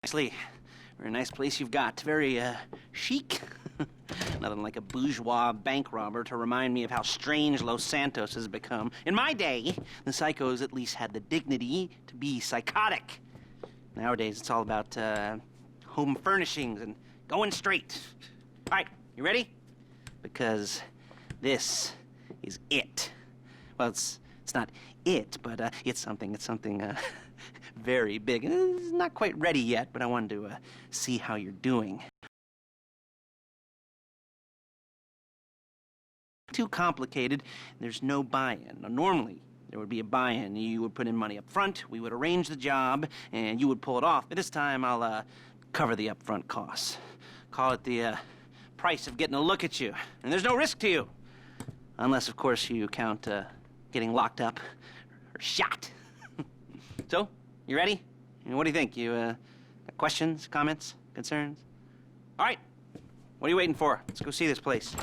Actually, very nice place you've got. Very, chic. Nothing like a bourgeois bank robber to remind me of how strange Los Santos has become. In my day, the psychos at least had the dignity to be psychotic. Nowadays, it's all about, home furnishings and going straight. All right, you ready? Because this is it. Well, it's not it, but, it's something, very big. It's not quite ready yet, but I wanted to, see how you're doing. Too complicated, there's no buy-in. Now, normally, there would be a buy-in. You would put in money up front, we would arrange the job, and you would pull it off. But this time, I'll, cover the upfront costs. Call it the, price of getting a look at you. And there's no risk to you. Unless, of course, you count, getting locked up or shot. So, you ready? What do you think? You, got questions, comments, concerns? All right. What are you waiting for? Let's go see this place.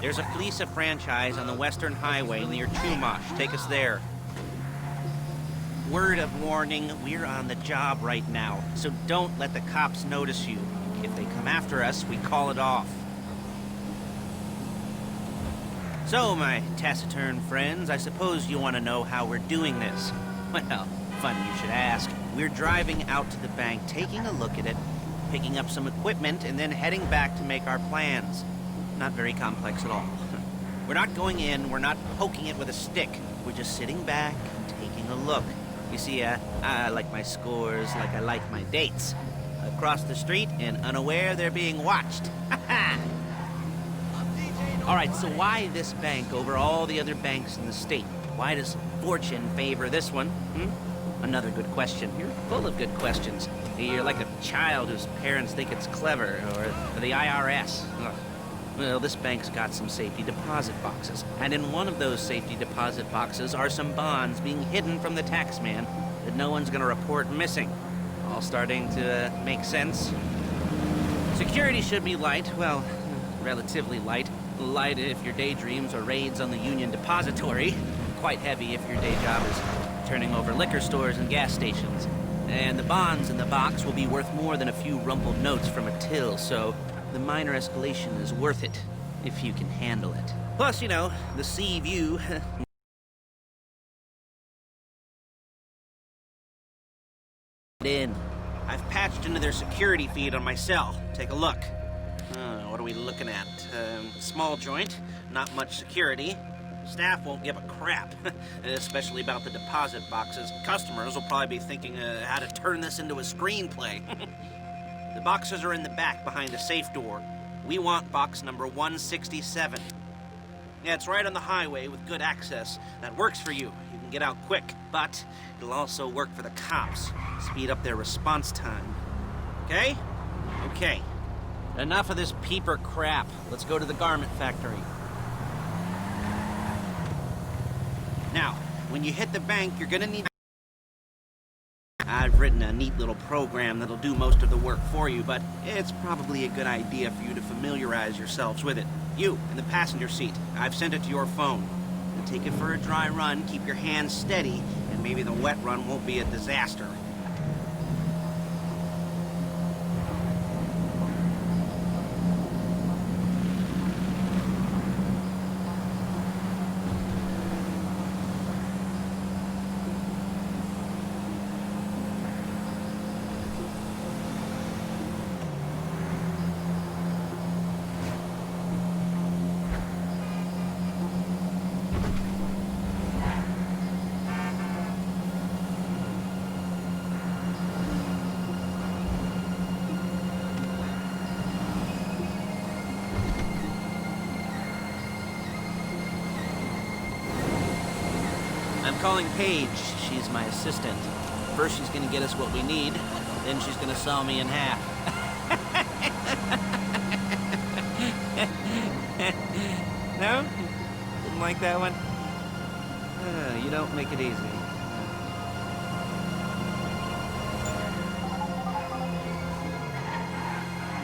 There's a Fleesa franchise on the Western Highway near Chumash. Take us there. Word of warning, we're on the job right now, so don't let the cops notice you. If they come after us, we call it off. So, my taciturn friends, I suppose you want to know how we're doing this. Well, funny you should ask. We're driving out to the bank, taking a look at it, picking up some equipment, and then heading back to make our plans. Not very complex at all. We're not going in, we're not poking it with a stick. We're just sitting back, taking a look. You see, I like my scores like I like my dates. Across the street and unaware they're being watched. All right, so why this bank over all the other banks in the state? Why does fortune favor this one? Another good question. You're full of good questions. You're like a child whose parents think it's clever, or the IRS. Ugh. Well, this bank's got some safety deposit boxes, and in one of those safety deposit boxes are some bonds being hidden from the taxman that no one's gonna report missing. All starting to make sense. Security should be light, well, relatively light. Light if your daydreams are raids on the Union Depository. Quite heavy if your day job is turning over liquor stores and gas stations. And the bonds in the box will be worth more than a few rumpled notes from a till, so the minor escalation is worth it, if you can handle it. Plus, you know, the sea view. I've patched into their security feed on my cell. Take a look. What are we looking at? Small joint, not much security. Staff won't give a crap, especially about the deposit boxes. Customers will probably be thinking how to turn this into a screenplay. The boxes are in the back behind the safe door. We want box number 167. Yeah, it's right on the highway with good access. That works for you. You can get out quick, but it'll also work for the cops. Speed up their response time. Okay? Okay. Enough of this peeper crap. Let's go to the garment factory. Now, when you hit the bank, you're gonna need... I've written a neat little program that'll do most of the work for you, but it's probably a good idea for you to familiarize yourselves with it. You, in the passenger seat, I've sent it to your phone. Take it for a dry run, keep your hands steady, and maybe the wet run won't be a disaster. I'm calling Paige. She's my assistant. First she's gonna get us what we need, then she's gonna saw me in half. No? Didn't like that one? You don't make it easy.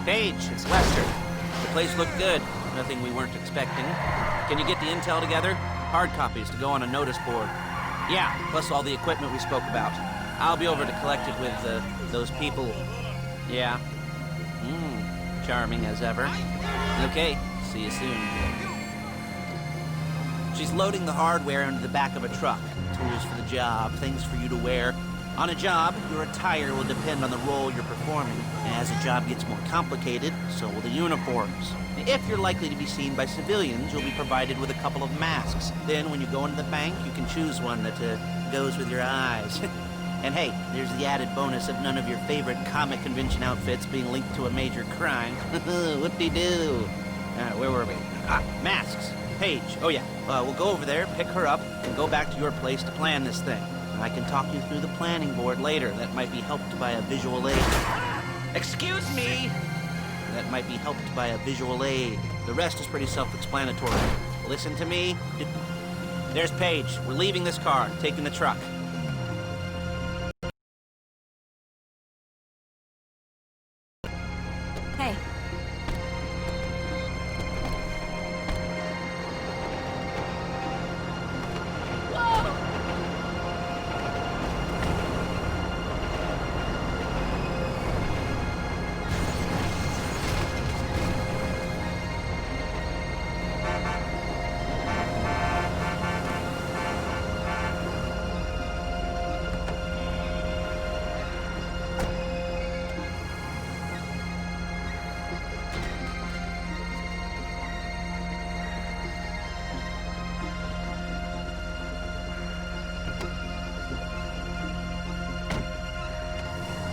Paige, it's Lester. The place looked good. Nothing we weren't expecting. Can you get the intel together? Hard copies to go on a notice board. Yeah, plus all the equipment we spoke about. I'll be over to collect it with those people. Yeah. Charming as ever. Okay, see you soon. She's loading the hardware into the back of a truck. Tools for the job, things for you to wear. On a job, your attire will depend on the role you're performing. As the job gets more complicated, so will the uniforms. If you're likely to be seen by civilians, you'll be provided with a couple of masks. Then when you go into the bank, you can choose one that goes with your eyes. And hey, there's the added bonus of none of your favorite comic convention outfits being linked to a major crime. Whoop-de-doo. Where were we? Masks. Paige. Oh yeah, we'll go over there, pick her up, and go back to your place to plan this thing. I can talk you through the planning board later. That might be helped by a visual aid. Excuse me! That might be helped by a visual aid. The rest is pretty self-explanatory. Listen to me. There's Paige. We're leaving this car, taking the truck. Hey.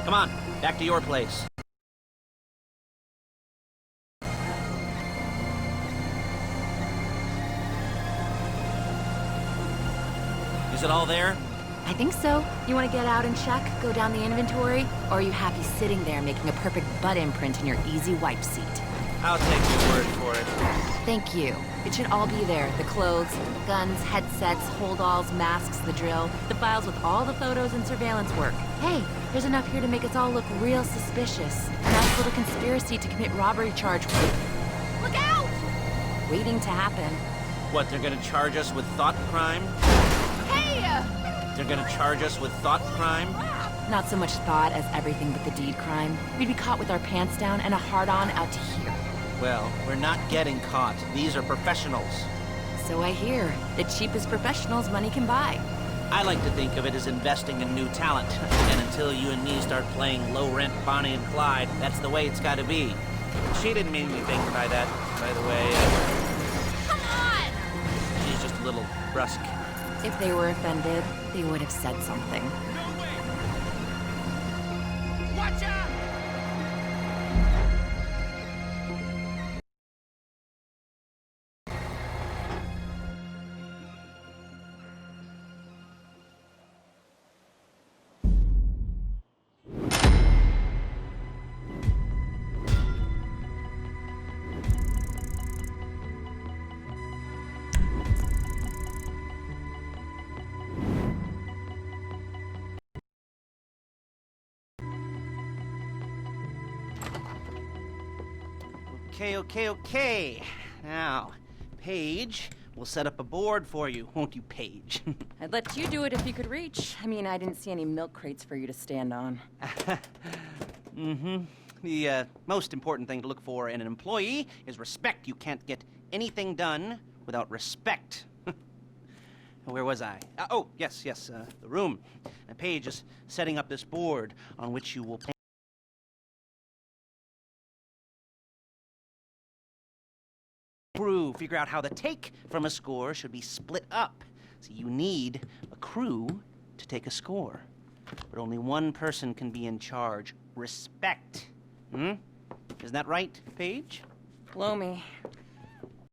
Come on, back to your place. Is it all there? I think so. You want to get out and check, go down the inventory? Or are you happy sitting there making a perfect butt imprint in your easy wipe seat? I'll take your word for it. Thank you. It should all be there. The clothes, guns, headsets, holdalls, masks, the drill, the files with all the photos and surveillance work. Hey, there's enough here to make us all look real suspicious. A nice little conspiracy to commit robbery charge. Look out! Waiting to happen. What, they're gonna charge us with thought crime? Hey! They're gonna charge us with thought crime? Not so much thought as everything but the deed crime. We'd be caught with our pants down and a hard-on out to here. Well, we're not getting caught. These are professionals. So I hear. The cheapest professionals money can buy. I like to think of it as investing in new talent. And until you and me start playing low-rent Bonnie and Clyde, that's the way it's gotta be. She didn't mean anything by that, by the way. Come on! She's just a little brusque. If they were offended, they would have said something. Watch out! Okay. Now, Paige, we'll set up a board for you, won't you, Paige? I'd let you do it if you could reach. I mean, I didn't see any milk crates for you to stand on. The most important thing to look for in an employee is respect. You can't get anything done without respect. Where was I? Yes, the room. Paige is setting up this board on which you will paint. Crew, figure out how the take from a score should be split up. So you need a crew to take a score. But only one person can be in charge. Respect. Isn't that right, Paige? Blow me.